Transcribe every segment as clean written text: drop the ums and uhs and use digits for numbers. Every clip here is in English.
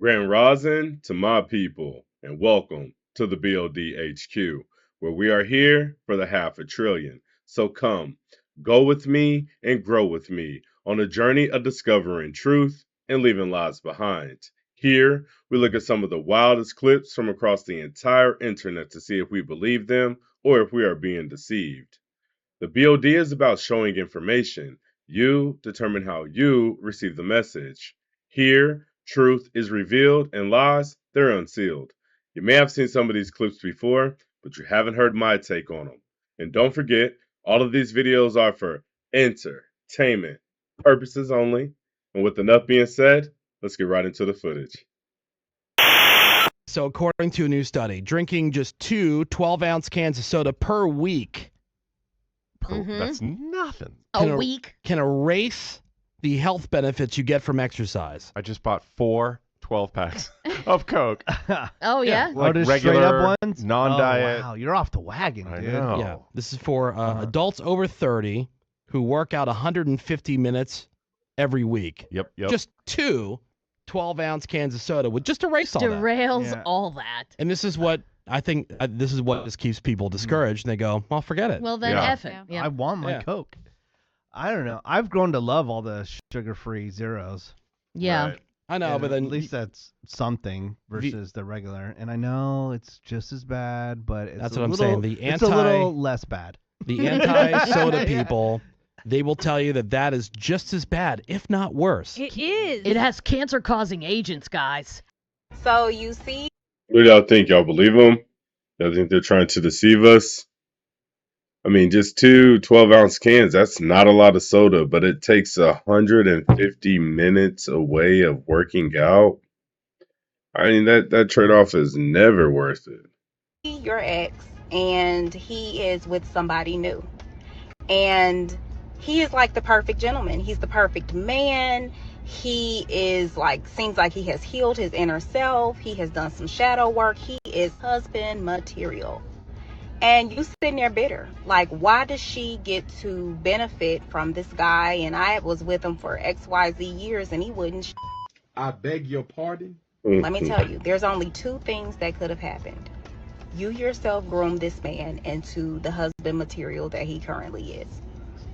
Grand Rosin to my people, and welcome to the B.O.D. HQ, where we are here for the half a trillion. So come, go with me and grow with me on a journey of discovering truth and leaving lies behind. Here, we look at some of the wildest clips from across the entire internet to see if we believe them or if we are being deceived. The BOD is about showing information. You determine how you receive the message. Here, truth is revealed and lies, they're unsealed. You may have seen some of these clips before, but you haven't heard my take on them. And don't forget, all of these videos are for entertainment purposes only. And with enough being said, let's get right into the footage. So according to a new study, drinking just two 12-ounce cans of soda per week That's nothing. can week. can erase the health benefits you get from exercise. I just bought 4 12-packs of Coke. Oh yeah. Like just regular, straight up ones? non-diet. Oh, wow, you're off the wagon, I dude. know. Yeah, this is for adults over 30 who work out 150 minutes every week. Yep. Just two 12-ounce cans of soda would just erase all that. Derails Yeah. all that. And this is what I think. This is what just keeps people discouraged, and they go, "Well, forget it." Well then, Yeah. F it. Yeah. I want my Yeah. Coke. I don't know. I've grown to love all the sugar-free zeros. Yeah. Right. I know, Yeah, but then at least that's something versus the regular. And I know it's just as bad, but it's That's a what I'm little, saying. it's a little less bad. the anti-soda people, they will tell you that is just as bad, if not worse. It is. It has cancer-causing agents, guys. So you see, What do y'all think? Y'all believe them? Y'all think they're trying to deceive us? I mean, just two 12-ounce cans, that's not a lot of soda, but it takes 150 minutes away of working out. I mean, that trade-off is never worth it. your ex, and he is with somebody new. And he is like the perfect gentleman. He's the perfect man. He is like, seems like he has healed his inner self. He has done some shadow work. He is husband material. And you sitting there bitter. Like, why does she get to benefit from this guy? And I was with him for XYZ years and he wouldn't. I beg your pardon? Let me tell you, there's only two things that could have happened. You yourself groomed this man into the husband material that he currently is.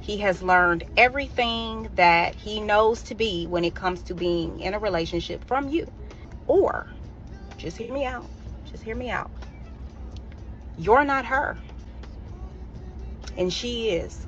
He has learned everything that he knows to be when it comes to being in a relationship from you. Or, just hear me out. Just hear me out. You're not her. And she is.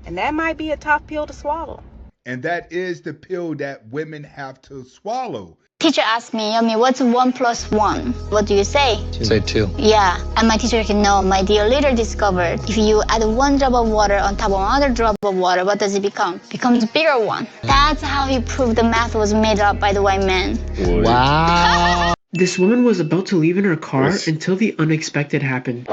And that might be a tough pill to swallow. And that is the pill that women have to swallow. Teacher asked me, Yomi, what's 1 plus 1? What do you say? Say 2. Yeah, and my teacher can know. My dear leader discovered if you add 1 drop of water on top of another drop of water, what does it become? Becomes a bigger one. That's how he proved the math was made up by the white man. Wow. This woman was about to leave in her car until the unexpected happened.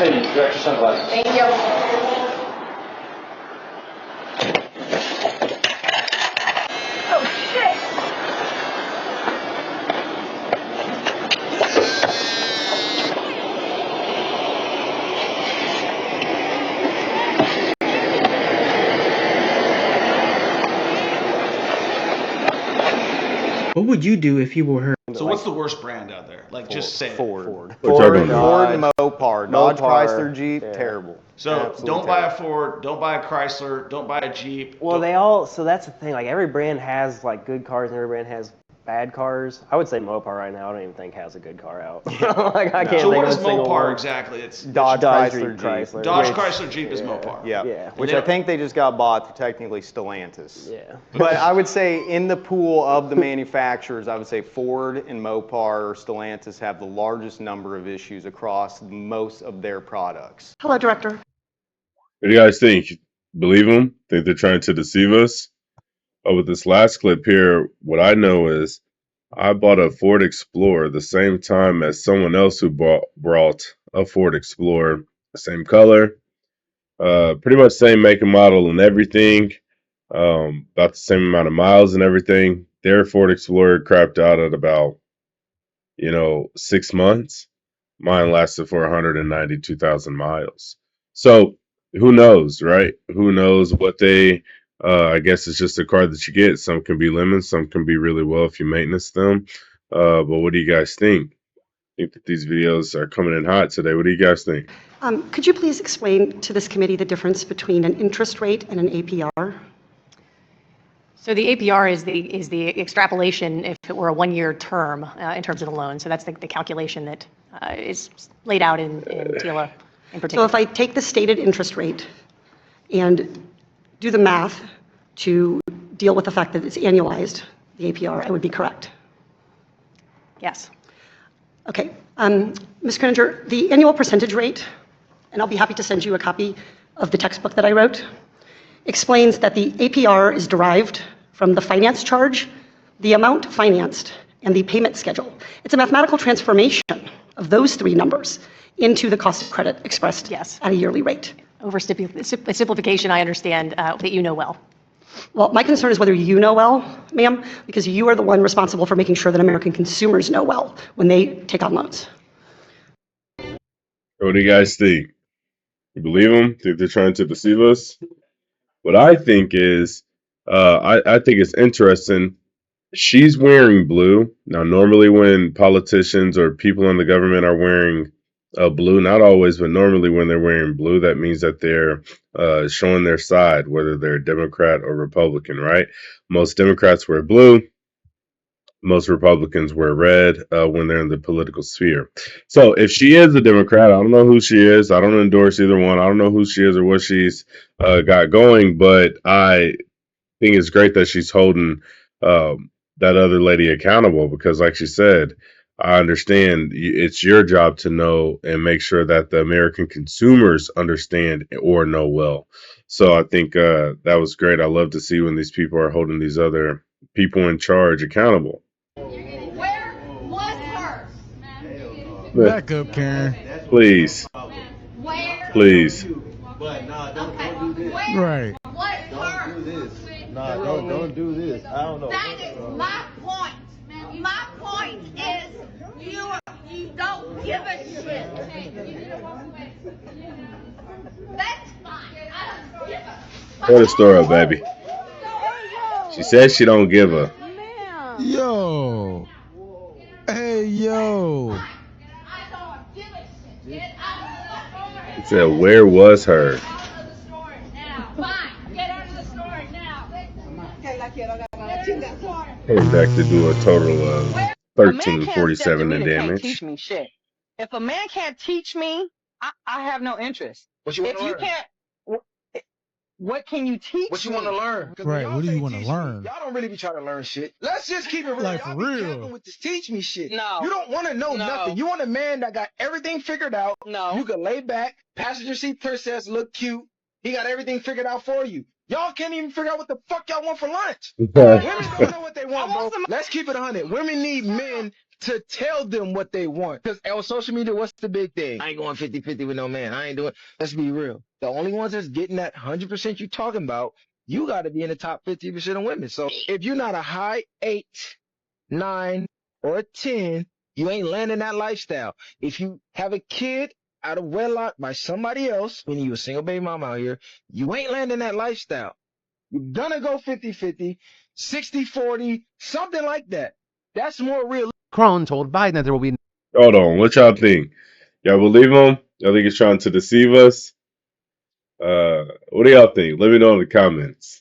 Thank you. What would you do if you were her? So what's the worst brand out there? Like, just say it. Ford, Mopar, Dodge, Chrysler, Jeep, terrible. So Absolutely don't buy a terrible. Ford, don't buy a Chrysler, don't buy a Jeep. Well, they all, so that's the thing, like every brand has like good cars and every brand has bad cars. I would say Mopar right now, I don't even think has a good car out. Like I can't So think what of is a single Mopar one. exactly? It's Dodge, Chrysler, Chrysler. Dodge, which- Chrysler, Jeep is Mopar. Yeah. And Which they I don't- think they just got bought to technically Stellantis. Yeah. But I would say in the pool of the manufacturers, I would say Ford and Mopar or Stellantis have the largest number of issues across most of their products. Hello, director. What do you guys think? Believe them? Think they're trying to deceive us? Oh, with this last clip here, what I know is I bought a Ford Explorer the same time as someone else who brought a Ford Explorer, the same color, pretty much same make and model and everything, about the same amount of miles and everything. Their Ford Explorer crapped out at about 6 months. Mine lasted for 192,000 miles. So who knows, right? Who knows what they, I guess it's just a car that you get. Some can be lemons, some can be really well if you maintenance them. But what do you guys think? I think that these videos are coming in hot today. What do you guys think? Could you please explain to this committee the difference between an interest rate and an APR? So the APR is the extrapolation if it were a one-year term in terms of the loan. So that's the calculation that is laid out in TILA in particular. So if I take the stated interest rate and do the math to deal with the fact that it's annualized, the APR, I would be correct. Yes. Okay. Ms. Krininger, the annual percentage rate, and I'll be happy to send you a copy of the textbook that I wrote, explains that the APR is derived from the finance charge, the amount financed, and the payment schedule. It's a mathematical transformation of those three numbers into the cost of credit expressed at a yearly rate. Simplification, I understand that you know well. Well, my concern is whether you know well, ma'am, because you are the one responsible for making sure that American consumers know well when they take on loans. What do you guys think? You believe them? Think they're trying to deceive us? What I think is, I think it's interesting. She's wearing blue. Now, normally when politicians or people in the government are wearing blue, not always, but normally when they're wearing blue, that means that they're showing their side, whether they're Democrat or Republican, right? Most Democrats wear blue. Most Republicans wear red when they're in the political sphere. So if she is a Democrat, I don't know who she is. I don't endorse either one. I don't know who she is or what she's got going, but I think it's great that she's holding that other lady accountable because, like she said, I understand it's your job to know and make sure that the American consumers understand or know well. So I think that was great. I love to see when these people are holding these other people in charge accountable. Where was hers? Back up, Karen. Please. Where? Please. But no, don't do this. Right. What is hers? Don't do this. No, don't do this. I don't know. That is my point. My point is you don't give a shit. That's fine. I don't give a fuck. Put the store up, baby. She says she don't give a. Yo. Hey, yo. He said, where was her? Came back to do a total of 1347 in damage. Teach me shit. If a man can't teach me, I have no interest. What you want to learn? If you can't, what can you teach me? What you want to learn? Right, what do you want to learn? Y'all don't really be trying to learn shit. Let's just keep it real. Like, for real. Be careful with this teach me shit. No. You don't want to know nothing. You want a man that got everything figured out. No. You can lay back, passenger seat princess, look cute. He got everything figured out for you. Y'all can't even figure out what the fuck y'all want for lunch. Women don't know what they want, bro. Let's keep it 100. Women need men to tell them what they want. Because on social media, what's the big thing? I ain't going 50-50 with no man. I ain't doing. Let's be real. The only ones that's getting that 100% you talking about, you got to be in the top 50% of women. So if you're not a high 8, 9, or a 10, you ain't landing that lifestyle. If you have a kid out of wedlock by somebody else, meaning you a single baby mom out here, you ain't landing that lifestyle. You're gonna go 50-50, 60-40, something like that. That's more real. Macron told Biden that there will be. Hold on, what y'all think? Y'all believe him? Y'all think he's trying to deceive us? What do y'all think? Let me know in the comments.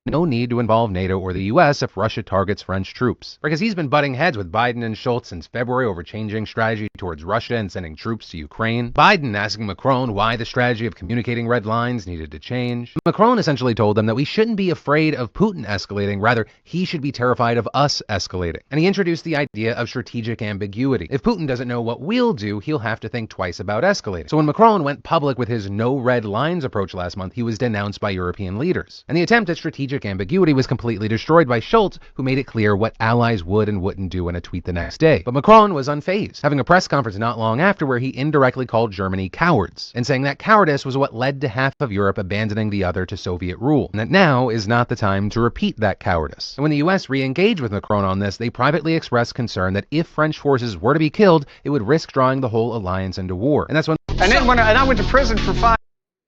No need to involve NATO or the U.S. if Russia targets French troops. Because he's been butting heads with Biden and Schultz since February over changing strategy towards Russia and sending troops to Ukraine. Biden asking Macron why the strategy of communicating red lines needed to change. Macron essentially told them that we shouldn't be afraid of Putin escalating, rather, he should be terrified of us escalating. And he introduced the idea of strategic ambiguity. If Putin doesn't know what we'll do, he'll have to think twice about escalating. So when Macron went public with his no red lines approach last month, he was denounced by European leaders. And the attempt at strategic ambiguity was completely destroyed by Schultz, who made it clear what allies would and wouldn't do in a tweet the next day. But Macron was unfazed, having a press conference not long after where he indirectly called Germany cowards, and saying that cowardice was what led to half of Europe abandoning the other to Soviet rule, and that now is not the time to repeat that cowardice. And when the US re-engaged with Macron on this, they privately expressed concern that if French forces were to be killed, it would risk drawing the whole alliance into war. And that's when I went to prison for 5.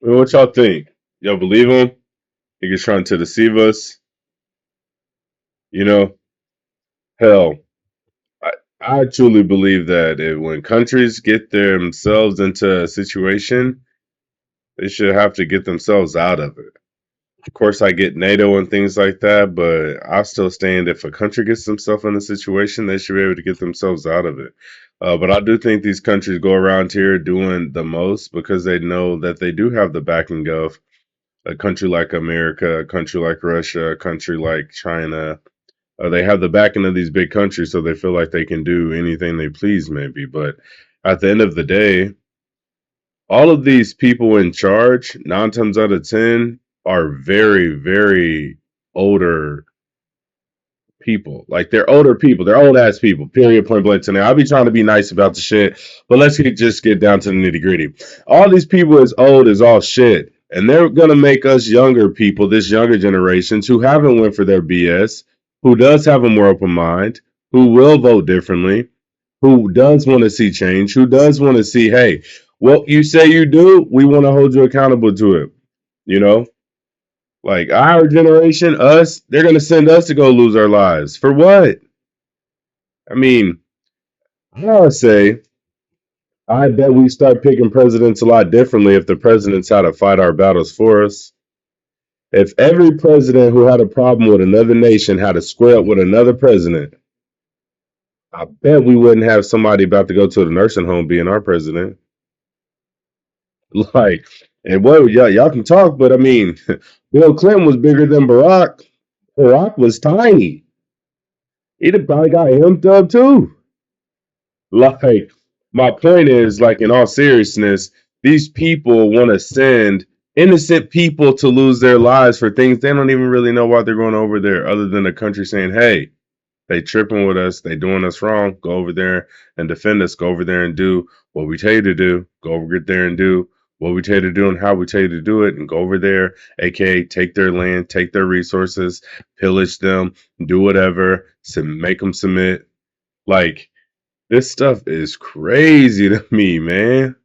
Well, what y'all think? Y'all believe him? He was trying to deceive us? You know? Hell, I truly believe that when countries get themselves into a situation, they should have to get themselves out of it. Of course, I get NATO and things like that, but I still stand if a country gets themselves in a situation, they should be able to get themselves out of it. But I do think these countries go around here doing the most because they know that they do have the backing of a country like America, a country like Russia, a country like China. They have the backing of these big countries, so they feel like they can do anything they please, maybe. But at the end of the day, all of these people in charge, 9 times out of 10, are very, very older people. Like, they're older people. They're old ass people. Period. Point blank. Today, I'll be trying to be nice about the shit, but let's just get down to the nitty gritty. All these people as old as all shit, and they're gonna make us younger people, this younger generations who haven't went for their BS, who does have a more open mind, who will vote differently, who does want to see change, who does want to see, hey, what you say you do, we want to hold you accountable to it. You know? Like our generation, us, they're going to send us to go lose our lives. For what? I mean, I gotta say, I bet we start picking presidents a lot differently if the presidents had to fight our battles for us. If every president who had a problem with another nation had to square up with another president, I bet we wouldn't have somebody about to go to the nursing home being our president. Like, and well, yeah, y'all can talk, but I mean, Bill Clinton was bigger than Barack. Barack was tiny. He'd have probably got hemmed up too. Like, my point is, like, in all seriousness, these people want to send innocent people to lose their lives for things they don't even really know why they're going over there, other than the country saying, hey, they tripping with us, they doing us wrong, go over there and defend us, go over there and do what we tell you to do, go over there and do what we tell you to do and how we tell you to do it, and go over there, aka take their land, take their resources, pillage them, do whatever, make them submit. Like, this stuff is crazy to me, man.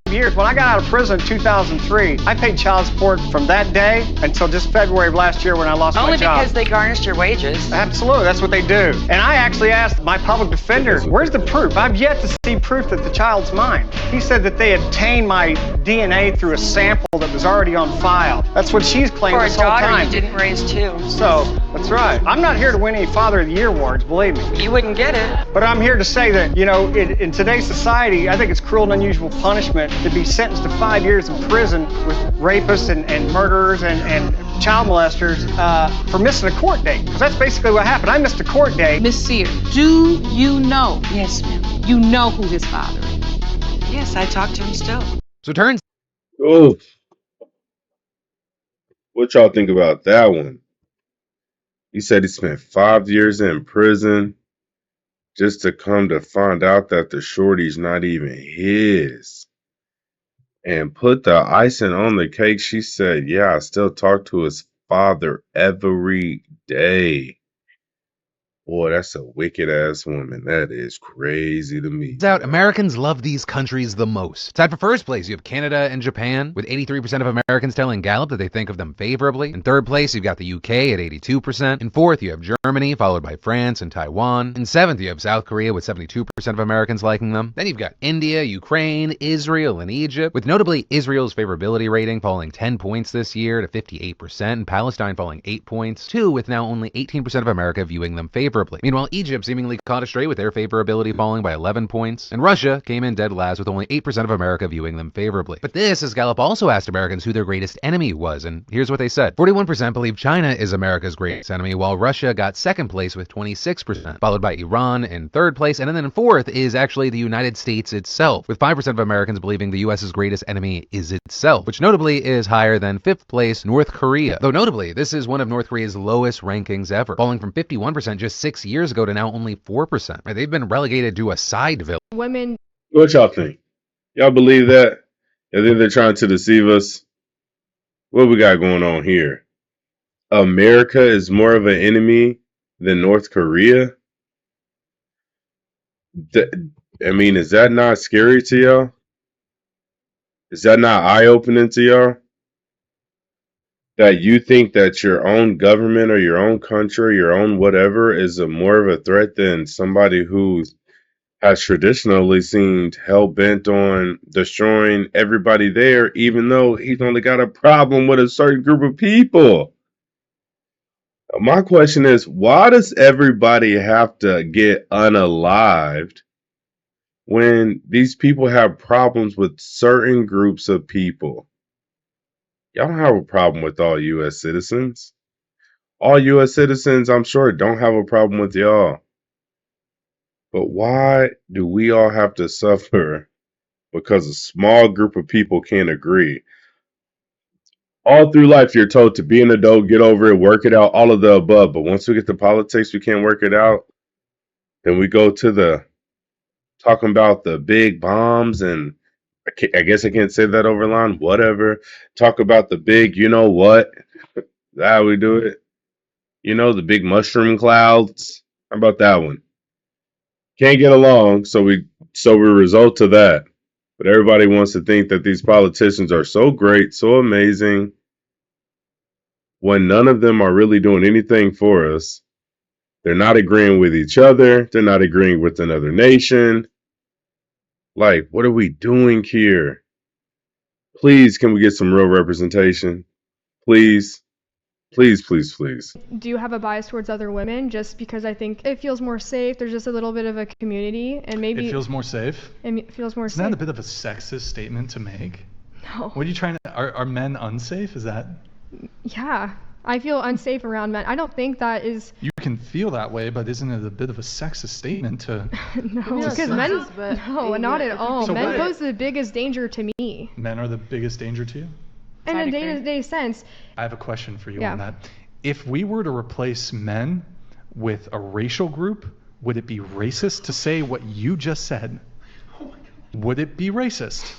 5 years. When I got out of prison in 2003, I paid child support from that day until just February of last year when I lost my job. Only because they garnished your wages. Absolutely, that's what they do. And I actually asked my public defender, where's the proof? I've yet to see proof that the child's mine. He said that they obtained my DNA through a sample that was already on file. That's what she's claimed For a this whole daughter time. you didn't raise too. So, that's right. I'm not here to win any Father of the Year awards, believe me. You wouldn't get it. But I'm here to say that, you know, in today's society, I think it's cruel and unusual punishment to be sentenced to 5 years in prison with rapists and murderers and child molesters for missing a court date. Because that's basically what happened. I missed a court date. Miss Sear, do you know? Yes, ma'am. You know who his father is? Yes, I talk to him still. So it turns Oh, what y'all think about that one? He said he spent 5 years in prison just to come to find out that the shorty's not even his. And put the icing on the cake, she said, yeah, I still talk to his father every day. Boy, that's a wicked ass woman. That is crazy to me. out, Americans love these countries the most. Tied for first place, you have Canada and Japan, with 83% of Americans telling Gallup that they think of them favorably. In third place, you've got the UK at 82%. In fourth, you have Germany, followed by France and Taiwan. In seventh, you have South Korea, with 72% of Americans liking them. Then you've got India, Ukraine, Israel, and Egypt, with notably Israel's favorability rating falling 10 points this year to 58%, and Palestine falling 8 points, too, with now only 18% of America viewing them favorably. Meanwhile, Egypt seemingly caught a stray with their favorability falling by 11 points, and Russia came in dead last with only 8% of America viewing them favorably. But this is Gallup also asked Americans who their greatest enemy was, and here's what they said. 41% believe China is America's greatest enemy, while Russia got second place with 26%, followed by Iran in third place, and then in fourth is actually the United States itself, with 5% of Americans believing the US's greatest enemy is itself, which notably is higher than fifth place North Korea. Though notably, this is one of North Korea's lowest rankings ever, falling from 51% just 6 years ago to now only 4%. They've been relegated to a side village. Women What y'all think? Y'all believe that? You think they're trying to deceive us? What we got going on here? America is more of an enemy than North Korea? I mean, is that not scary to y'all? Is that not eye-opening to y'all? That you think that your own government or your own country, your own whatever, is more of a threat than somebody who has traditionally seemed hell-bent on destroying everybody there, even though he's only got a problem with a certain group of people? My question is, why does everybody have to get unalived when these people have problems with certain groups of people? Y'all don't have a problem with all U.S. citizens. All U.S. citizens, I'm sure, don't have a problem with y'all. But why do we all have to suffer because a small group of people can't agree? All through life, you're told to be an adult, get over it, work it out, all of the above. But once we get to politics, we can't work it out. Then we go to the talking about the big bombs, and I guess I can't say that over line. Whatever. Talk about the big, you know what? That's how we do it. You know, the big mushroom clouds. How about that one? Can't get along, so we result to that. But everybody wants to think that these politicians are so great, so amazing, when none of them are really doing anything for us. They're not agreeing with each other. They're not agreeing with another nation. Like, what are we doing here? Please, can we get some real representation? Please, please, please, please. Do have a bias towards other women just because I think it feels more safe. There's just a little bit of a community, and maybe it feels more safe. It feels more safe. Isn't that a bit of a sexist statement to make? No. What are you trying to? Are men unsafe? Is that? Yeah, I feel unsafe around men. I don't think that is. You can feel that way, but isn't it a bit of a sexist statement to? No, because men. No, not at all. So men pose the biggest danger to me. Men are the biggest danger to you? In a day-to-day sense. I have a question for you on that. If we were to replace men with a racial group, would it be racist to say what you just said? Would it be racist?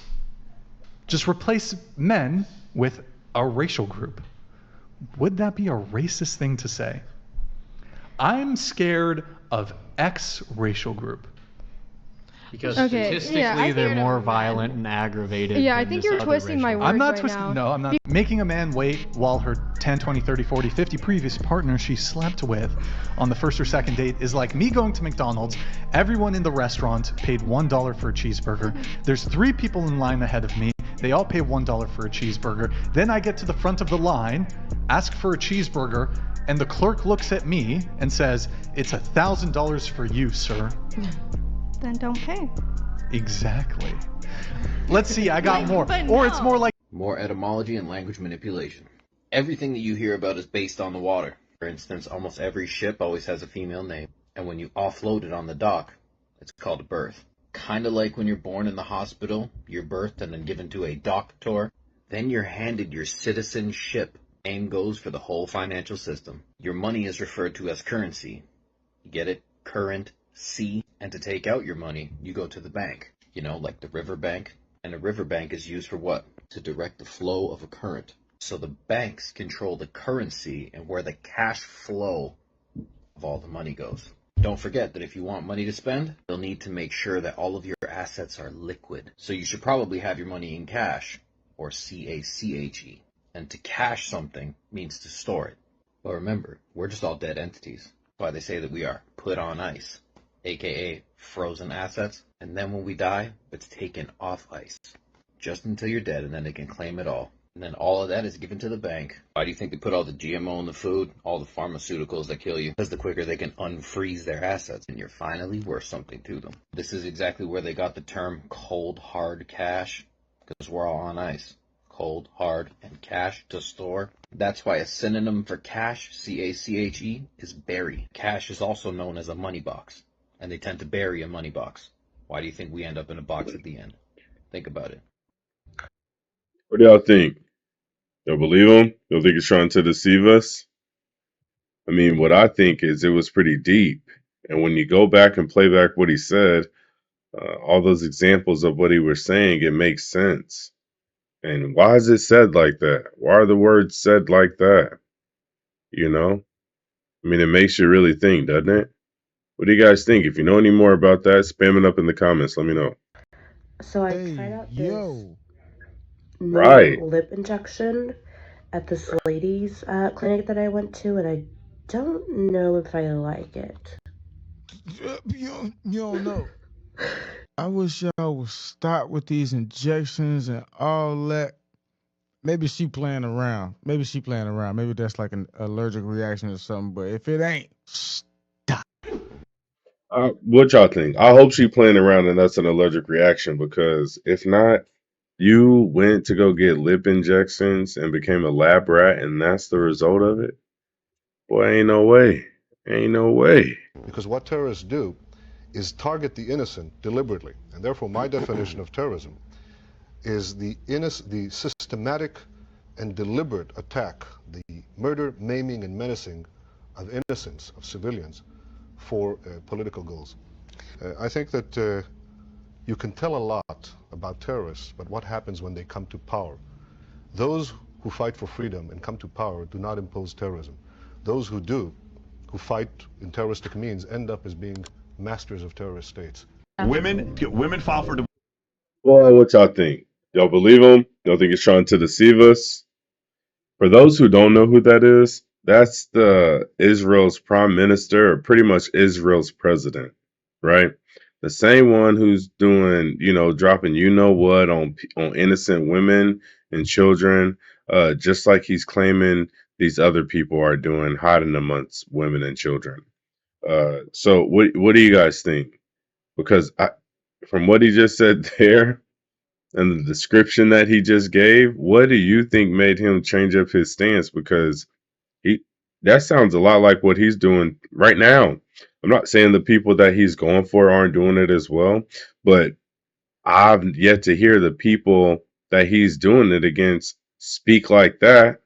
Just replace men with a racial group. Would that be a racist thing to say? I'm scared of X racial group. Because statistically, they're more violent and aggravated. Yeah, I think you're twisting my words. I'm not twisting. No, I'm not. Making a man wait while her 10, 20, 30, 40, 50 previous partner she slept with on the first or second date is like me going to McDonald's. Everyone in the restaurant paid $1 for a cheeseburger. There's 3 people in line ahead of me. They all pay $1 for a cheeseburger. Then I get to the front of the line, ask for a cheeseburger, and the clerk looks at me and says, "It's $1,000 for you, sir." Then don't pay. Exactly. Let's see, I got more. Or it's more like more etymology and language manipulation. Everything that you hear about is based on the water. For instance, almost every ship always has a female name, and when you offload it on the dock, it's called a berth. Kind of like when you're born in the hospital, you're birthed and then given to a doctor, then you're handed your citizenship. Same goes for the whole financial system. Your money is referred to as currency. You get it? Currency. And to take out your money, you go to the bank. You know, like the river bank. And a river bank is used for what? To direct the flow of a current. So the banks control the currency and where the cash flow of all the money goes. Don't forget that if you want money to spend, you'll need to make sure that all of your assets are liquid. So you should probably have your money in cash, or CACHE. And to cash something means to store it. But remember, we're just all dead entities. That's why they say that we are put on ice, aka frozen assets. And then when we die, it's taken off ice. Just until you're dead, and then they can claim it all. And then all of that is given to the bank. Why do you think they put all the GMO in the food, all the pharmaceuticals that kill you? Because the quicker they can unfreeze their assets, and you're finally worth something to them. This is exactly where they got the term cold, hard cash, because we're all on ice. Cold, hard, and cash to store. That's why a synonym for cash, C-A-C-H-E, is bury. Cash is also known as a money box, and they tend to bury a money box. Why do you think we end up in a box at the end? Think about it. What do y'all think? Y'all believe him? Y'all think he's trying to deceive us? I mean, what I think is it was pretty deep. And when you go back and play back what he said, all those examples of what he was saying, it makes sense. And why is it said like that? Why are the words said like that? You know? I mean, it makes you really think, doesn't it? What do you guys think? If you know any more about that, spam it up in the comments. Let me know. So I tried out this new Right. lip injection at this lady's clinic that I went to, and I don't know if I like it. You don't know. I wish y'all would stop with these injections and all that. Maybe she playing around. Maybe that's like an allergic reaction or something. But if it ain't, What y'all think? I hope she playing around and that's an allergic reaction, because if not, you went to go get lip injections and became a lab rat and that's the result of it? Boy, ain't no way. Ain't no way. Because what terrorists do is target the innocent deliberately. And therefore my definition of terrorism is the systematic and deliberate attack, the murder, maiming, and menacing of innocents, of civilians, for political goals. I think that you can tell a lot about terrorists, but what happens when they come to power? Those who fight for freedom and come to power do not impose terrorism. Those who do, who fight in terroristic means, end up as being masters of terrorist states. Women file for divorce. Well, what y'all think? Y'all believe him? Y'all think he's trying to deceive us? For those who don't know who that is, that's the Israel's prime minister, or pretty much Israel's president, right? The same one who's doing, dropping what on innocent women and children, just like he's claiming these other people are doing, hiding amongst women and children. So what do you guys think? Because from what he just said there, and the description that he just gave, what do you think made him change up his stance? Because that sounds a lot like what he's doing right now. I'm not saying the people that he's going for aren't doing it as well, but I've yet to hear the people that he's doing it against speak like that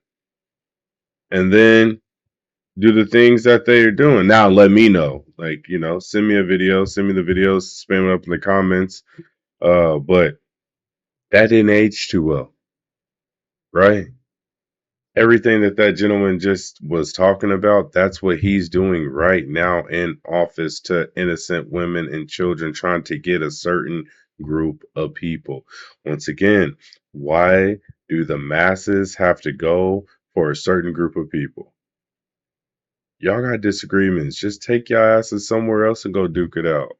and then do the things that they're doing. Now let me know. Send me a video, send me the videos, spam it up in the comments. But that didn't age too well, right? Everything that gentleman just was talking about, that's what he's doing right now in office to innocent women and children, trying to get a certain group of people. Once again, why do the masses have to go for a certain group of people? Y'all got disagreements. Just take your asses somewhere else and go duke it out.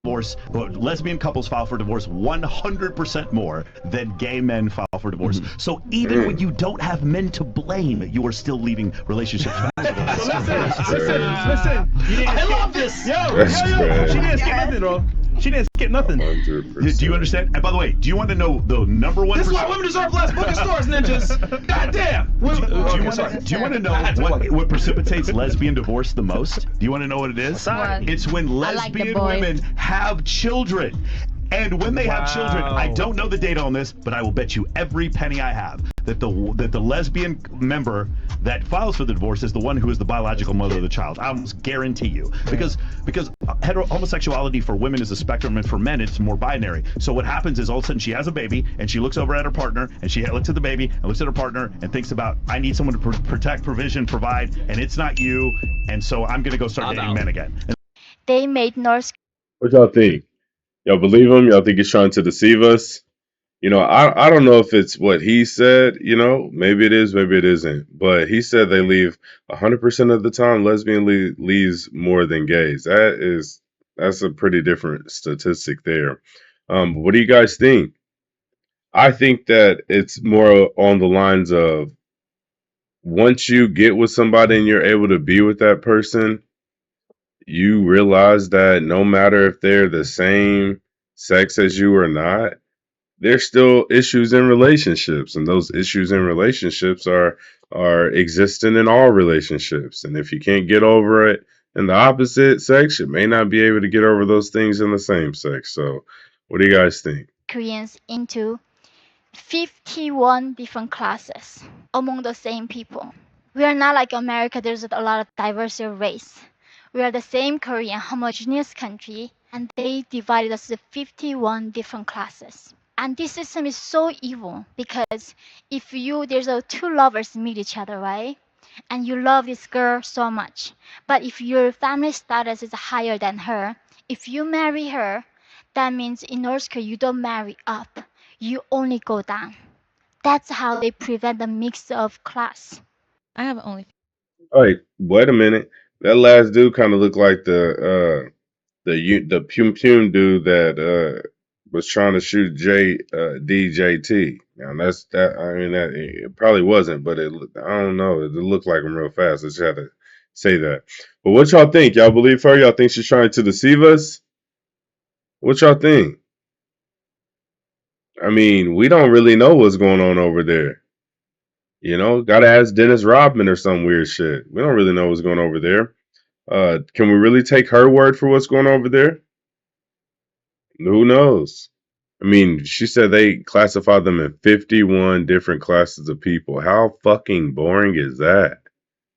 Divorce, lesbian couples file for divorce 100% more than gay men file for divorce. So even when you don't have men to blame, you are still leaving relationships. Listen. I love this. Yo. She didn't skip nothing, bro. She didn't skip nothing. 100%. Do you understand? And by the way, do you want to know the number one? This is why women deserve less book stores, ninjas. Goddamn. Do you want to know what precipitates lesbian divorce the most? Do you want to know what it is? It's when lesbian women have children. And when they have children, I don't know the data on this, but I will bet you every penny I have that the lesbian member that files for the divorce is the one who is the biological mother of the child. I almost guarantee you, because homosexuality for women is a spectrum, and for men it's more binary. So what happens is all of a sudden she has a baby, and she looks over at her partner, and she looks at the baby and looks at her partner and thinks about, I need someone to protect, provision, provide, and it's not you, and so I'm gonna go start dating men again. They made North. What y'all think? Y'all believe him? Y'all think he's trying to deceive us? I don't know if it's what he said, maybe it is, maybe it isn't. But he said they leave 100% of the time, lesbian leaves more than gays. That's a pretty different statistic there. What do you guys think? I think that it's more on the lines of, once you get with somebody and you're able to be with that person, you realize that no matter if they're the same sex as you or not, there's still issues in relationships, and those issues in relationships are existing in all relationships. And if you can't get over it in the opposite sex, you may not be able to get over those things in the same sex. So what do you guys think? Koreans into 51 different classes among the same people. We are not like America. There's a lot of diversity of race. We are the same Korean homogeneous country, and they divided us into 51 different classes. And this system is so evil because if there's two lovers meet each other, right? And you love this girl so much, but if your family status is higher than her, if you marry her, that means in North Korea you don't marry up, you only go down. That's how they prevent the mix of class. I have only. Wait, wait a minute. That last dude kind of looked like the Pum Pum dude that was trying to shoot DJT. Now that's that. I mean, that it probably wasn't, but I don't know. It looked like him real fast. I just had to say that. But what y'all think? Y'all believe her? Y'all think she's trying to deceive us? What y'all think? I mean, we don't really know what's going on over there. You know, gotta ask Dennis Rodman or some weird shit. We don't really know what's going on over there. Can we really take her word for what's going on over there? Who knows? I mean, she said they classified them in 51 different classes of people. How fucking boring is that?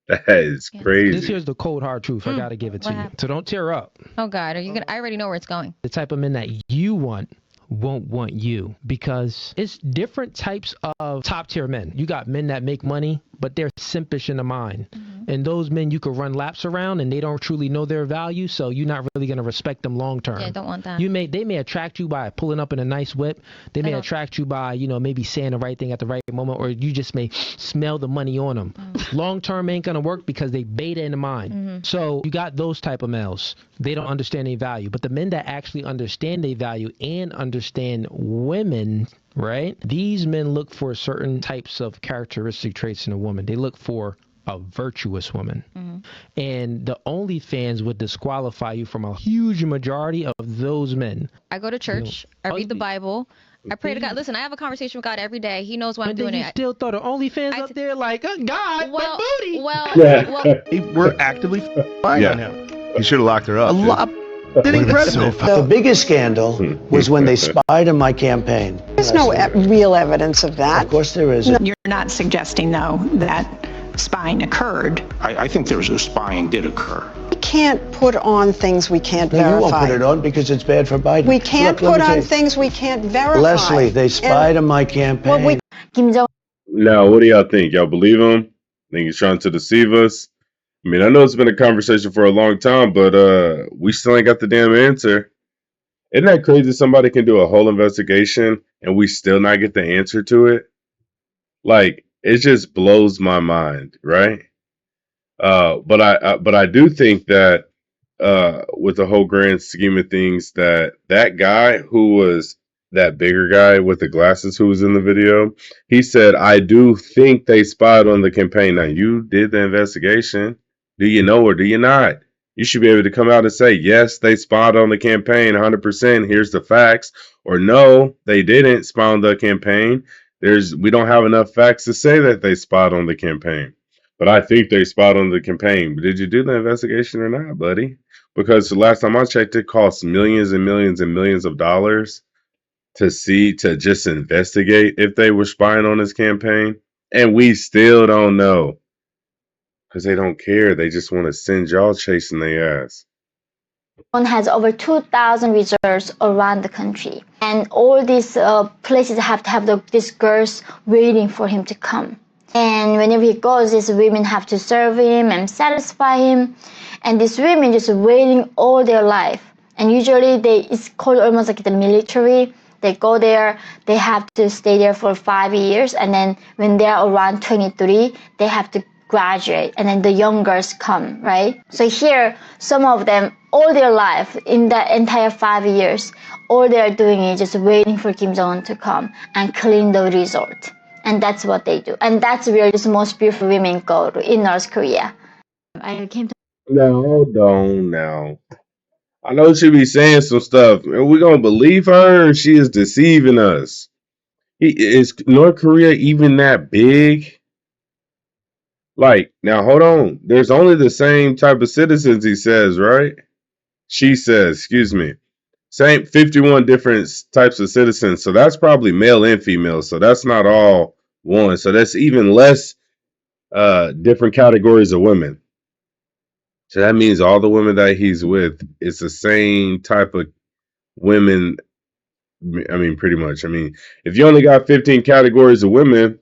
That is crazy. This here's the cold hard truth. I gotta give it to you. So don't tear up. Oh God, are you gonna? I already know where it's going. The type of men that you want won't want you because it's different types of top tier men. You got men that make money, but they're simpish in the mind. And those men you could run laps around and they don't truly know their value, so you're not really going to respect them long term. Yeah, don't want that. They may attract you by pulling up in a nice whip. They may attract you by, maybe saying the right thing at the right moment, or you just may smell the money on them. Long term ain't going to work because they beta in the mind. So you got those type of males. They don't understand their value. But the men that actually understand their value and understand women, right? These men look for certain types of characteristic traits in a woman. They look for a virtuous woman. And the OnlyFans would disqualify you from a huge majority of those men. I go to church. I read the Bible. I pray to God. Listen, I have a conversation with God every day. He knows why I'm doing it. You still throw the OnlyFans up there like, God, well, booty. We're actively spying on him. You should have locked her up. The biggest scandal was when they spied on my campaign. There's no real evidence of that. Of course there is. You're not suggesting, though, that spying occurred. I think there was no spying did occur. We can't put on things we can't No, verify. you won't put it on because it's bad for Biden. We can't Look, put let me on tell you. things we can't verify. Leslie, they spied on my campaign. Now, what do y'all think? Y'all believe him? Think he's trying to deceive us? I mean, I know it's been a conversation for a long time, but we still ain't got the damn answer. Isn't that crazy? Somebody can do a whole investigation and we still not get the answer to it. Like, it just blows my mind, right? But I do think that with the whole grand scheme of things, that guy who was that bigger guy with the glasses who was in the video, he said, I do think they spied on the campaign. Now, you did the investigation. Do you know or do you not? You should be able to come out and say, yes, they spied on the campaign 100%. Here's the facts. Or no, they didn't spy on the campaign. We don't have enough facts to say that they spied on the campaign. But I think they spied on the campaign. But did you do the investigation or not, buddy? Because the last time I checked, it cost millions and millions and millions of dollars to just investigate if they were spying on his campaign. And we still don't know. Because they don't care. They just want to send y'all chasing their ass. One has over 2,000 reserves around the country. And all these places have to have these girls waiting for him to come. And whenever he goes, these women have to serve him and satisfy him. And these women just waiting all their life. And usually it's called almost like the military. They go there, they have to stay there for 5 years. And then when they're around 23, they have to graduate. And then the young girls come, right? So here, some of them, all their life, in the entire 5 years, all they're doing is just waiting for Kim Jong-un to come and clean the resort. And that's what they do. And that's where the most beautiful women go to in North Korea. I came to... No, hold on now. I know she be saying some stuff. Are we going to believe her or she is deceiving us? Is North Korea even that big? Like, now hold on. There's only the same type of citizens, he says, right? She says, excuse me. Same 51 different types of citizens. So that's probably male and female. So that's not all one. So that's even less different categories of women. So that means all the women that he's with, it's the same type of women. I mean, pretty much. I mean, if you only got 15 categories of women,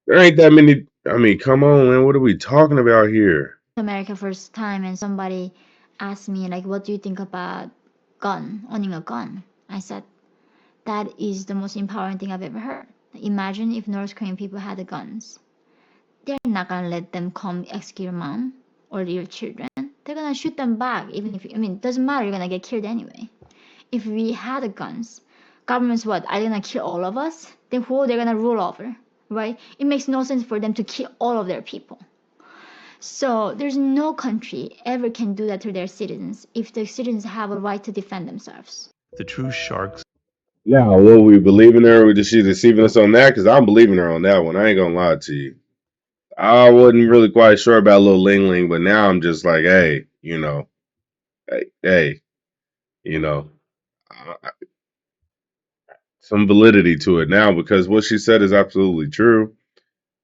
there ain't that many. I mean, come on, man. What are we talking about here? America first time, and somebody asked me like, what do you think about owning a gun? I said, that is the most empowering thing I've ever heard. Imagine if North Korean people had the guns. They're not gonna let them come execute your mom or your children. They're gonna shoot them back, even if, it doesn't matter, you're gonna get killed anyway. If we had the guns, governments what? Are they gonna kill all of us? Then who they're gonna rule over, right? It makes no sense for them to kill all of their people. So there's no country ever can do that to their citizens if the citizens have a right to defend themselves. The true sharks. Now, will we believe in her, or is she deceiving us on that? Because I'm believing her on that one. I ain't gonna lie to you. I wasn't really quite sure about little Ling Ling, but now I'm just like, hey, some validity to it now, because what she said is absolutely true.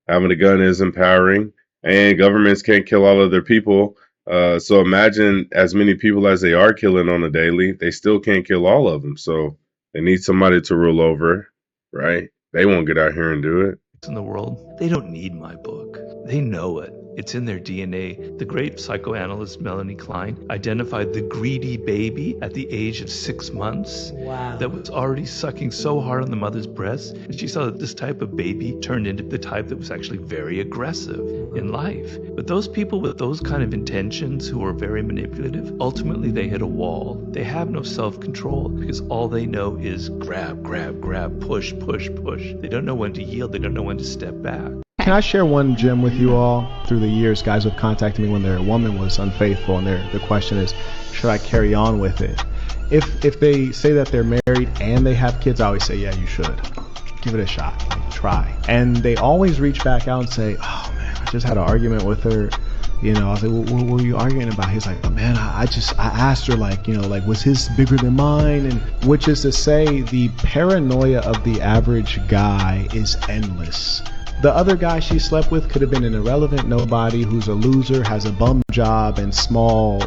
Having a gun is empowering, and governments can't kill all of their people. So imagine as many people as they are killing on a daily, they still can't kill all of them. So they need somebody to rule over, right? They won't get out here and do it. In the world, they don't need my book. They know it. It's in their DNA. The great psychoanalyst Melanie Klein identified the greedy baby at the age of 6 months. Wow. That was already sucking so hard on the mother's breast. And she saw that this type of baby turned into the type that was actually very aggressive in life. But those people with those kind of intentions who are very manipulative, ultimately they hit a wall. They have no self-control because all they know is grab, grab, grab, push, push, push. They don't know when to yield. They don't know when to step back. Can I share one gem with you all? Through the years, guys have contacted me when their woman was unfaithful, and the question is, should I carry on with it? If they say that they're married and they have kids, I always say, yeah, you should. Give it a shot. Try. And they always reach back out and say, oh man, I just had an argument with her. I was like, what were you arguing about? He's like, oh, man, I asked her, was his bigger than mine? And which is to say, the paranoia of the average guy is endless. The other guy she slept with could have been an irrelevant nobody who's a loser, has a bum job, and small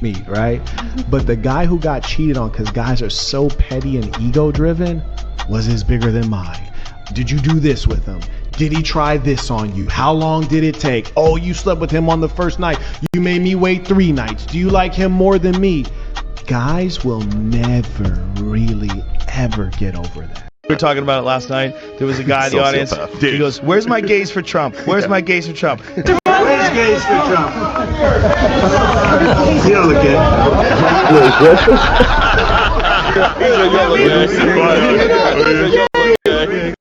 meat, right? But the guy who got cheated on, because guys are so petty and ego-driven, was his bigger than mine? Did you do this with him? Did he try this on you? How long did it take? Oh, you slept with him on the first night. You made me wait 3 nights. Do you like him more than me? Guys will never really ever get over that. We were talking about it last night. There was a guy in the audience. He goes, where's my gays for Trump? Where's my gays for Trump? Where's gays for Trump? You don't look good.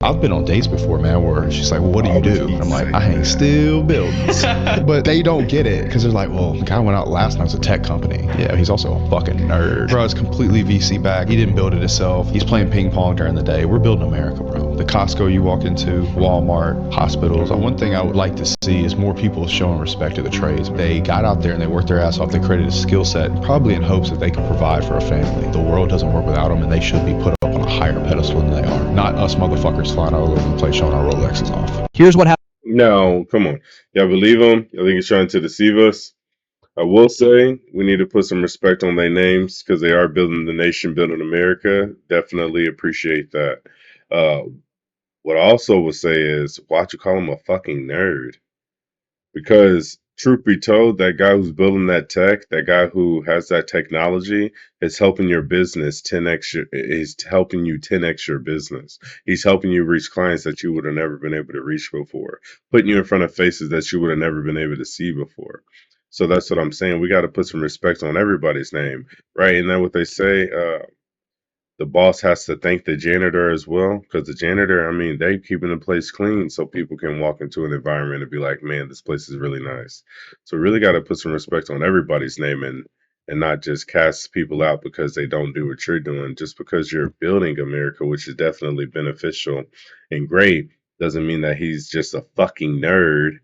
I've been on dates before, man, where she's like, well, what do you do? I'm like, I hang steel buildings. But they don't get it, because they're like, well, the guy went out last night, it's a tech company. Yeah, he's also a fucking nerd. Bro, it's completely VC backed. He didn't build it himself. He's playing ping pong during the day. We're building America, bro. The Costco you walk into, Walmart, hospitals. One thing I would like to see is more people showing respect to the trades. They got out there and they worked their ass off. They created a skill set, probably in hopes that they could provide for a family. The world doesn't work without them, and they should be put up on a higher pedestal than they are. Not us motherfuckers flying all over the place showing our Rolexes off. Here's what happened. No, come on. Y'all believe him? Y'all think he's trying to deceive us? I will say we need to put some respect on their names because they are building the nation, building America. Definitely appreciate that. What I also will say is, why'd you call him a fucking nerd? Because truth be told, that guy who's building that tech, that guy who has that technology, is helping your business 10x. Is helping you 10x your business. He's helping you reach clients that you would have never been able to reach before, putting you in front of faces that you would have never been able to see before. So that's what I'm saying. We got to put some respect on everybody's name, right? And then what they say, the boss has to thank the janitor as well, because the janitor, I mean, they keeping the place clean so people can walk into an environment and be like, man, this place is really nice. So we really got to put some respect on everybody's name and not just cast people out because they don't do what you're doing. Just because you're building America, which is definitely beneficial and great, doesn't mean that he's just a fucking nerd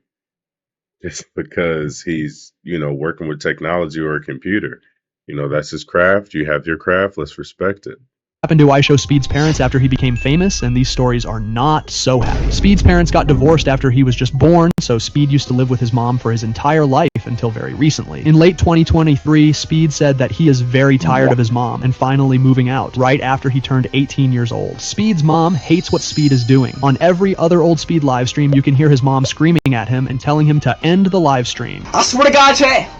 just because he's, working with technology or a computer. That's his craft. You have your craft. Let's respect it. Happened to IShow Speed's parents after he became famous, and these stories are not so happy. Speed's parents got divorced after he was just born, so Speed used to live with his mom for his entire life life until very recently. In late 2023, Speed said that he is very tired of his mom and finally moving out right after he turned 18 years old. Speed's mom hates what Speed is doing. On every other old Speed live stream, you can hear his mom screaming at him and telling him to end the live stream. I swear to God, Chad!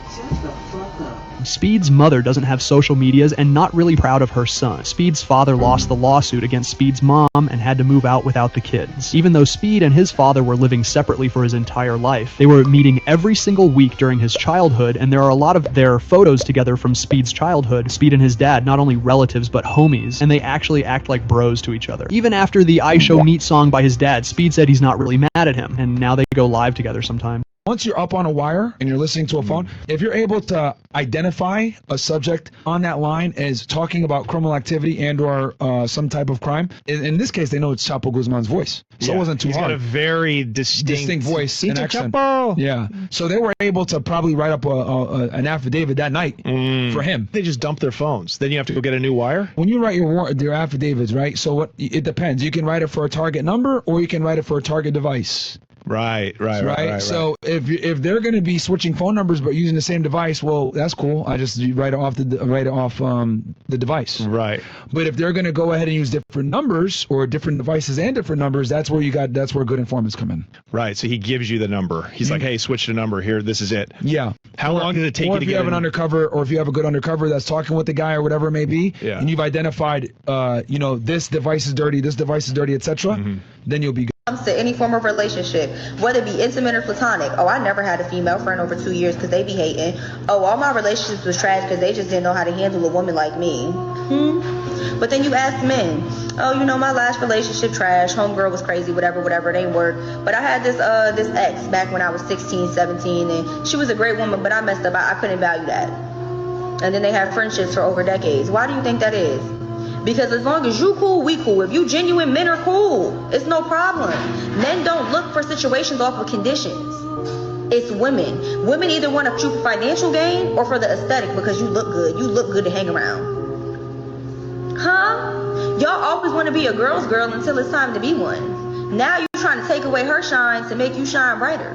Speed's mother doesn't have social medias and not really proud of her son. Speed's father lost the lawsuit against Speed's mom and had to move out without the kids. Even though Speed and his father were living separately for his entire life, they were meeting every single week during his childhood, and there are a lot of their photos together from Speed's childhood. Speed and his dad, not only relatives but homies, and they actually act like bros to each other. Even after the I Show Meat song by his dad, Speed said he's not really mad at him, and now they go live together sometimes. Once you're up on a wire and you're listening to a phone, if you're able to identify a subject on that line as talking about criminal activity and or some type of crime, in this case, they know it's Chapo Guzman's voice. So it wasn't too hard. He's got a very distinct voice and accent. Chapo. Yeah. So they were able to probably write up an affidavit that night for him. They just dump their phones. Then you have to go get a new wire? When you write your affidavits, right? So it depends. You can write it for a target number or you can write it for a target device. Right. So if they're going to be switching phone numbers but using the same device, well, that's cool. I just write it off the device. Right. But if they're going to go ahead and use different numbers or different devices and different numbers, that's where good informants come in. Right. So he gives you the number. He's like, hey, switch the number here. This is it. Yeah. How long did it take you to get? Or if you have an undercover, or if you have a good undercover that's talking with the guy or whatever it may be, and you've identified, this device is dirty, etc. Then you'll be good. Comes to any form of relationship, whether it be intimate or platonic. Oh, I never had a female friend over 2 years because they be hating. Oh, all my relationships was trash because they just didn't know how to handle a woman like me. But then you ask men, oh, my last relationship trash, homegirl was crazy, whatever, it ain't work. But I had this ex back when I was 16, 17, and she was a great woman, but I messed up. I couldn't value that. And then they have friendships for over decades. Why do you think that is? Because as long as you cool, we cool. If you genuine, men are cool. It's no problem. Men don't look for situations off of conditions. It's women. Women either want to shoot for financial gain or for the aesthetic because you look good. You look good to hang around. Y'all always want to be a girl's girl until it's time to be one. Now you're trying to take away her shine to make you shine brighter.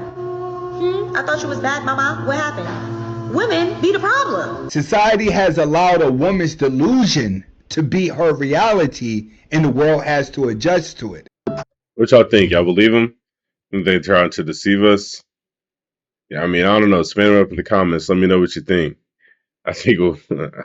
I thought you was bad, mama. What happened? Women be the problem. Society has allowed a woman's delusion to be her reality, and the world has to adjust to it. What y'all think? Y'all believe them? They trying to deceive us? Yeah, I don't know. Spam it up in the comments. Let me know what you think. I think,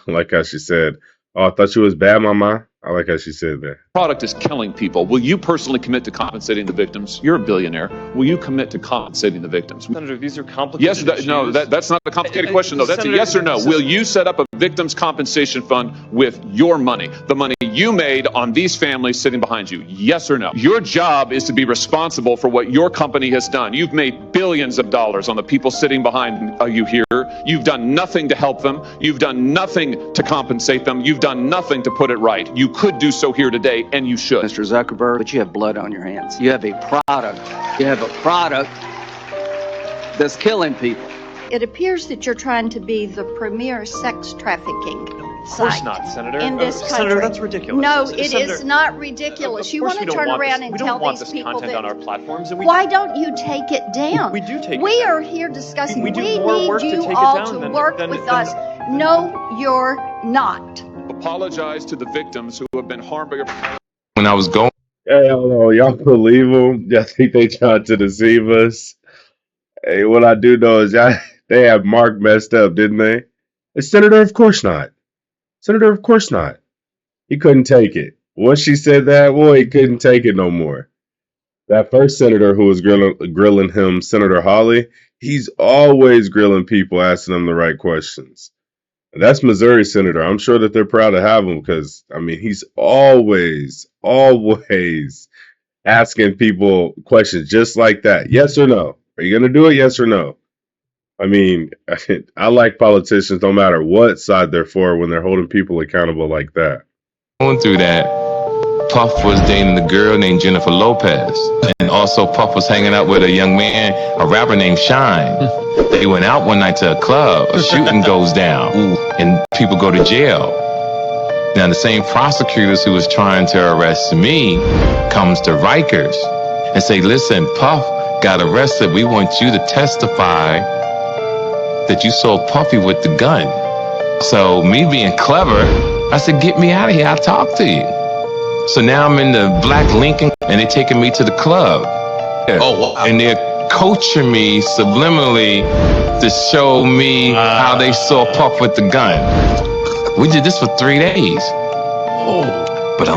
like how she said, oh, I thought you was bad, mama. I like how she said that. Product is killing people. Will you personally commit to compensating the victims? You're a billionaire. Will you commit to compensating the victims? Senator, these are complicated issues. No, that's not a complicated question, though. That's Senator, a yes or no. Will you set up a victims compensation fund with your money, the money you made on these families sitting behind you? Yes or no? Your job is to be responsible for what your company has done. You've made billions of dollars on the people sitting behind you here. You've done nothing to help them. You've done nothing to compensate them. You've done nothing to put it right. You could do so here today, and you should. Mr. Zuckerberg, but you have blood on your hands. You have a product. You have a product that's killing people. It appears that you're trying to be the premier sex trafficking Of course not, Senator. in this country. Senator, that's ridiculous. No, Senator, it is not ridiculous. You want to turn around and tell these people content that. On our platforms, and Why don't you take it down? We do take it We down. are here discussing. We do need more work to you take it all down to than- work than- with than- us. No, you're not. Apologize to the victims who have been harmed by your. When I was going. Hey, hello, y'all believe them? Y'all think they tried to deceive us? Hey, what I do know is they have Mark messed up, didn't they? Senator, of course not. Senator, of course not. He couldn't take it. Once she said that, boy, he couldn't take it no more. That first senator who was grilling him, Senator Hawley, he's always grilling people, asking them the right questions. And that's Missouri Senator. I'm sure that they're proud to have him because, he's always asking people questions just like that. Yes or no? Are you going to do it? Yes or no? I like politicians no matter what side they're for when they're holding people accountable like that. Going through that, Puff was dating a girl named Jennifer Lopez. And also Puff was hanging out with a young man, a rapper named Shine. They went out one night to a club, a shooting goes down, and people go to jail. Now the same prosecutors who was trying to arrest me comes to Rikers and say, listen, Puff got arrested. We want you to testify that you saw Puffy with the gun. So me being clever, I said, get me out of here. I'll talk to you. So now I'm in the black Lincoln and they're taking me to the club. Oh, wow. And they're coaching me subliminally to show me how they saw Puff with the gun. We did this for 3 days. Oh. But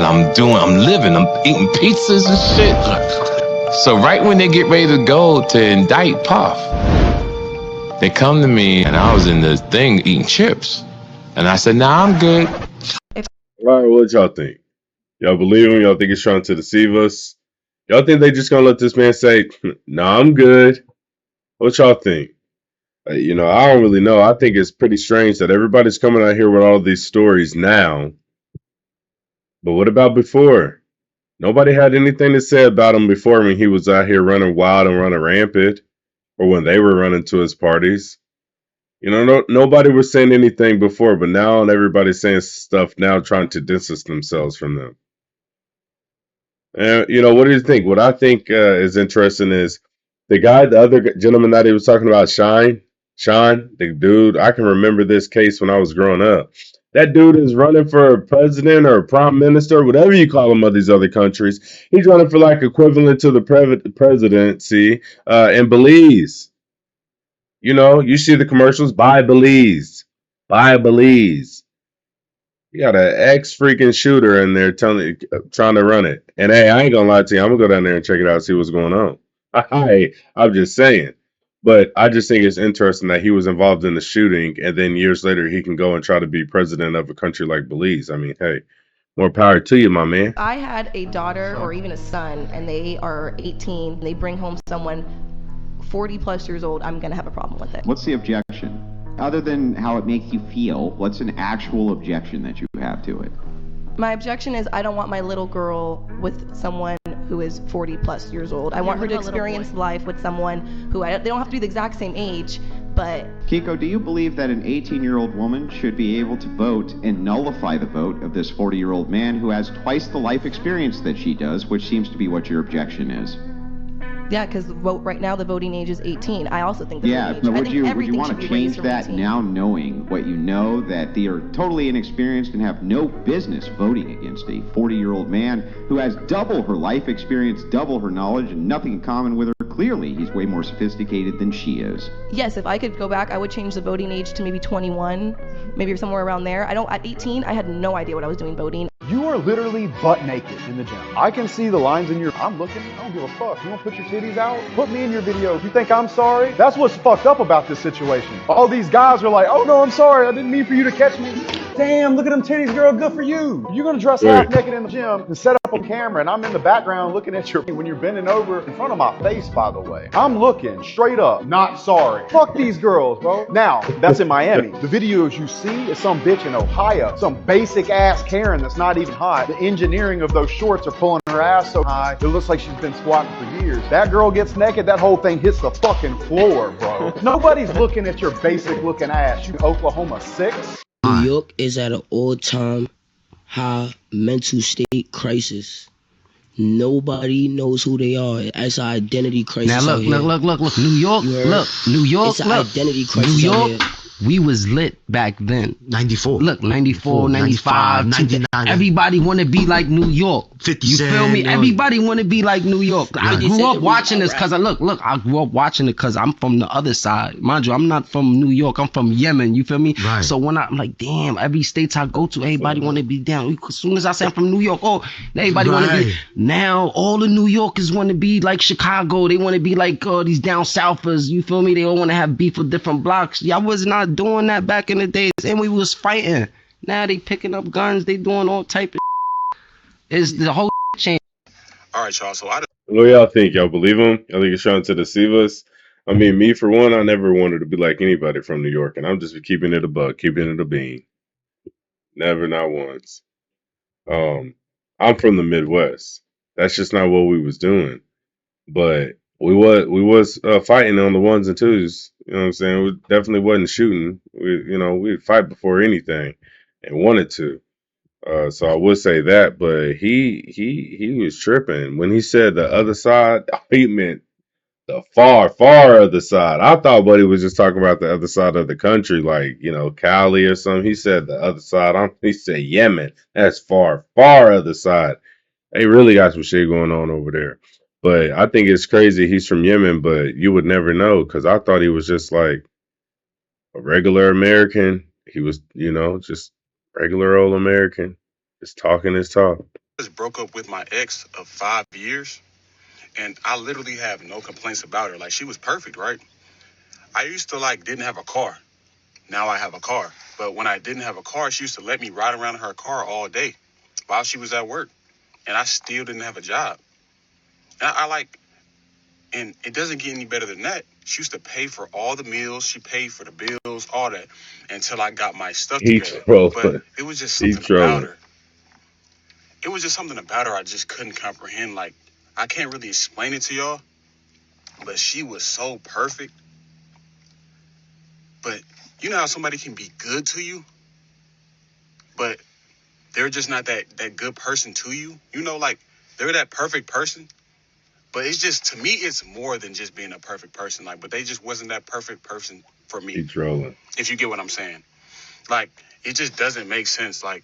I'm living, I'm eating pizzas and shit. So right when they get ready to go to indict Puff, they come to me and I was in the thing eating chips. And I said, nah, I'm good. All right, what y'all think? Y'all believe him? Y'all think he's trying to deceive us? Y'all think they just gonna let this man say, nah, I'm good? What y'all think? I don't really know. I think it's pretty strange that everybody's coming out here with all these stories now. But what about before? Nobody had anything to say about him before when he was out here running wild and running rampant, or when they were running to his parties. Nobody was saying anything before, but now everybody's saying stuff now, trying to distance themselves from them. And what do you think? What I think is interesting is the other gentleman that he was talking about, Sean, the dude. I can remember this case when I was growing up. That dude is running for president or prime minister, whatever you call them of these other countries. He's running for like equivalent to the presidency in Belize. You see the commercials, buy Belize, buy Belize. You got an ex-freaking shooter in there trying to run it. And hey, I ain't gonna lie to you, I'm gonna go down there and check it out, see what's going on. I'm just saying. But I just think it's interesting that he was involved in the shooting, and then years later he can go and try to be president of a country like Belize. I mean, hey, more power to you, my man. I had a daughter or even a son, and they are 18, and they bring home someone 40 plus years old, I'm gonna have a problem with it. What's the objection? Other than how it makes you feel, what's an actual objection that you have to it? My objection is I don't want my little girl with someone who is 40 plus years old. I want her to experience life with someone who, they don't have to be the exact same age, but... Kiko, do you believe that an 18-year-old woman should be able to vote and nullify the vote of this 40-year-old man who has twice the life experience that she does, which seems to be what your objection is? Yeah, because right now the voting age is 18. I also think the voting age. But would you want to change that now, knowing what you know, that they are totally inexperienced and have no business voting against a 40-year-old man who has double her life experience, double her knowledge, and nothing in common with her? Clearly, he's way more sophisticated than she is. Yes, if I could go back, I would change the voting age to maybe 21, maybe somewhere around there. At 18, I had no idea what I was doing voting. You are literally butt naked in the gym. I can see the lines in your... I'm looking. I don't give a fuck. You want to put your titties out? Put me in your videos. You think I'm sorry? That's what's fucked up about this situation. All these guys are like, oh no, I'm sorry. I didn't mean for you to catch me. Damn, look at them titties, girl. Good for you. You're going to dress half naked in the gym and set up a camera, and I'm in the background looking at your... When you're bending over in front of my face, by the way. I'm looking straight up. Not sorry. Fuck these girls, bro. Now, that's in Miami. The videos you see is some bitch in Ohio. Some basic ass Karen that's not even hot. The engineering of those shorts are pulling her ass so high, it looks like she's been squatting for years. That girl gets naked, that whole thing hits the fucking floor, bro. Nobody's looking at your basic looking ass. You Oklahoma 6? New York is at an all-time high mental state crisis. Nobody knows who they are. It's an identity crisis. Now look, look. New York, New York, it's an identity crisis. New York, we was lit back then. 94. Look, 94, 95, 99. Everybody want to be like New York. 50 You Cent, feel me? Everybody want to be like New York. I grew up watching this because I grew up watching it because I'm from the other side. Mind you, I'm not from New York. I'm from Yemen. You feel me? Right. So when I'm like, damn, every state I go to, everybody want to be down. As soon as I say I'm from New York, everybody want to be. Now all the New Yorkers want to be like Chicago. They want to be like these down southers. You feel me? They all want to have beef with different blocks. Y'all was not doing that back in the days, and we was fighting. Now they picking up guns. They doing all type of. It's the whole change. All right, y'all. So what do y'all think? Y'all believe him? Y'all think he's trying to deceive us? I mean, me for one, I never wanted to be like anybody from New York, and I'm just keeping it a buck, keeping it a bean. Never, not once. I'm from the Midwest. That's just not what we was doing. But we was fighting on the ones and twos. You know what I'm saying? We definitely wasn't shooting. We'd fight before anything, and wanted to. So I would say that, but he was tripping when he said the other side. He meant The far, far other side. I thought Buddy was just talking about the other side of the country, like, you know, Cali or something. He said the other side. He said Yemen. That's far, far other side. They really got some shit going on over there. But I think it's crazy he's from Yemen, but you would never know because I thought he was just like a regular American. He was, you know, just regular old American, just talking his talk. Just broke up with my ex of 5 years, and I literally have no complaints about her. Like, she was perfect, right? I used to like didn't have a car. Now I have a car. But when I didn't have a car, she used to let me ride around in her car all day while she was at work. And I still didn't have a job. And I like, and it doesn't get any better than that. She used to pay for all the meals. She paid for the bills, all that, until I got my stuff He together. trolling. But it was just He something about trolling. her. It was just something about her I just couldn't comprehend. Like, I can't really explain it to y'all, but she was so perfect. But you know how somebody can be good to you, but they're just not that good person to you? You know, like, they're that perfect person, but it's just, to me, it's more than just being a perfect person. Like, but they just wasn't that perfect person for me. He trolling. If you get what I'm saying. Like, it just doesn't make sense. Like,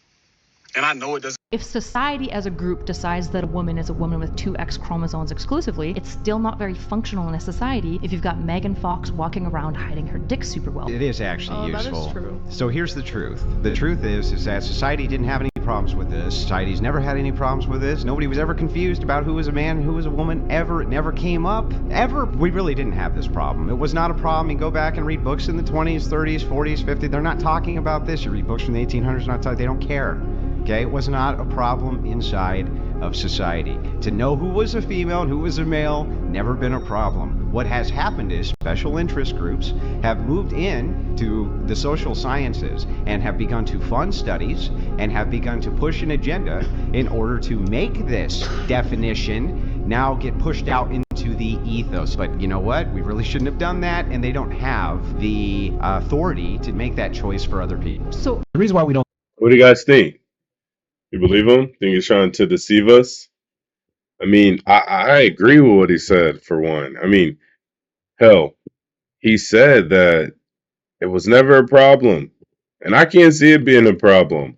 and I know it doesn't. If society as a group decides that a woman is a woman with 2 X chromosomes exclusively, it's still not very functional in a society if you've got Megan Fox walking around hiding her dick super well. It is actually useful. That is true. So here's the truth. The truth is that society didn't have any problems with this. Society's never had any problems with this. Nobody was ever confused about who was a man and who was a woman ever. It never came up. Ever. We really didn't have this problem. It was not a problem. You go back and read books in the 20s, 30s, 40s, 50s. They're not talking about this. You read books from the 1800s, not talking. They don't care. Okay, it was not a problem inside of society. To know who was a female and who was a male, never been a problem. What has happened is special interest groups have moved in to the social sciences and have begun to fund studies and have begun to push an agenda in order to make this definition now get pushed out into the ethos. But you know what? We really shouldn't have done that, and they don't have the authority to make that choice for other people. So the reason why we don't. What do you guys think? You believe him? Think he's trying to deceive us? I mean, I agree with what he said, for one. I mean, hell, he said that it was never a problem. And I can't see it being a problem.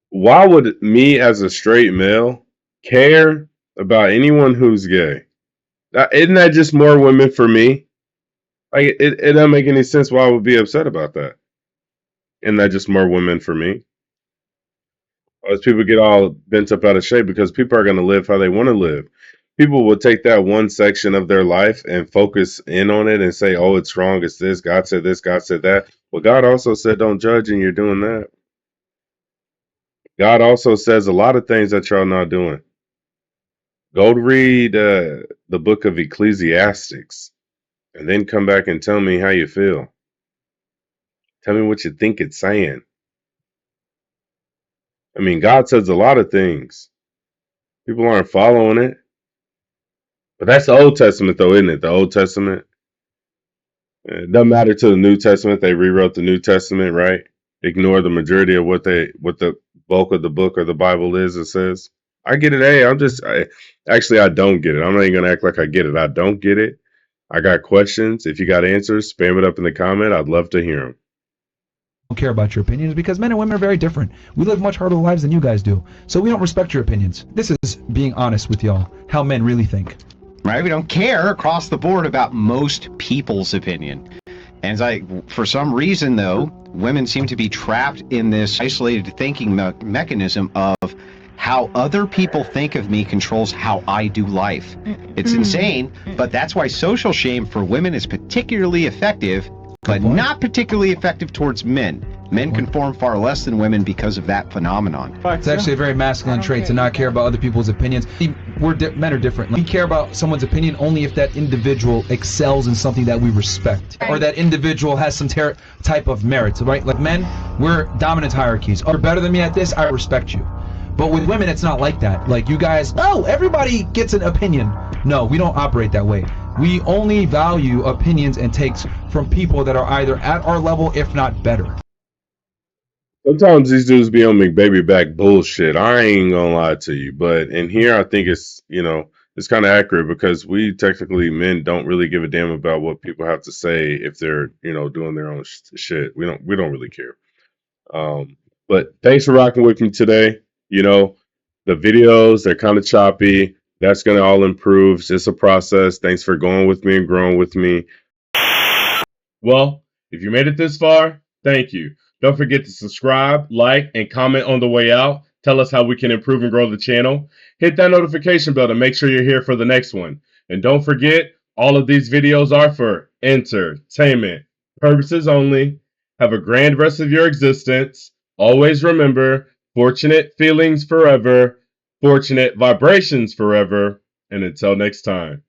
Why would me as a straight male care about anyone who's gay? Isn't that just more women for me? Like, it doesn't make any sense why I would be upset about that. Isn't that just more women for me? As people get all bent up out of shape because people are going to live how they want to live. People will take that one section of their life and focus in on it and say, oh, it's wrong, it's this, God said this, God said that. Well, God also said don't judge, and you're doing that. God also says a lot of things that y'all not doing. Go read the book of Ecclesiastics and then come back and tell me how you feel. Tell me what you think it's saying. I mean, God says a lot of things. People aren't following it. But that's the Old Testament, though, isn't it? The Old Testament. It doesn't matter to the New Testament. They rewrote the New Testament, right? Ignore the majority of what the bulk of the book or the Bible is. It says, I get it. Hey, actually, I don't get it. I'm not even going to act like I get it. I don't get it. I got questions. If you got answers, spam it up in the comment. I'd love to hear them. Don't care about your opinions because men and women are very different. We live much harder lives than you guys do. So we don't respect your opinions. This is being honest with y'all, how men really think. Right? We don't care across the board about most people's opinion. And it's like, for some reason, though, women seem to be trapped in this isolated thinking mechanism of how other people think of me controls how I do life. It's insane, but that's why social shame for women is particularly effective, but not particularly effective towards men. Men conform far less than women because of that phenomenon. It's actually a very masculine trait to not care about other people's opinions. Men are different. We care about someone's opinion only if that individual excels in something that we respect, or that individual has some type of merit, right? Like men, we're dominant hierarchies. Oh, you're better than me at this, I respect you. But with women, it's not like that. Like you guys, oh, everybody gets an opinion. No, we don't operate that way. We only value opinions and takes from people that are either at our level, if not better. Sometimes these dudes be on McBaby back bullshit. I ain't gonna lie to you. But in here, I think it's, it's kind of accurate because we technically men don't really give a damn about what people have to say if they're doing their own shit. We don't really care. But thanks for rocking with me today. The videos, they're kind of choppy. That's gonna all improve. It's a process. Thanks for going with me and growing with me. Well, if you made it this far, thank you. Don't forget to subscribe, like, and comment on the way out. Tell us how we can improve and grow the channel. Hit that notification bell to make sure you're here for the next one. And don't forget, all of these videos are for entertainment purposes only. Have a grand rest of your existence. Always remember, fortunate feelings forever, fortunate vibrations forever. And until next time.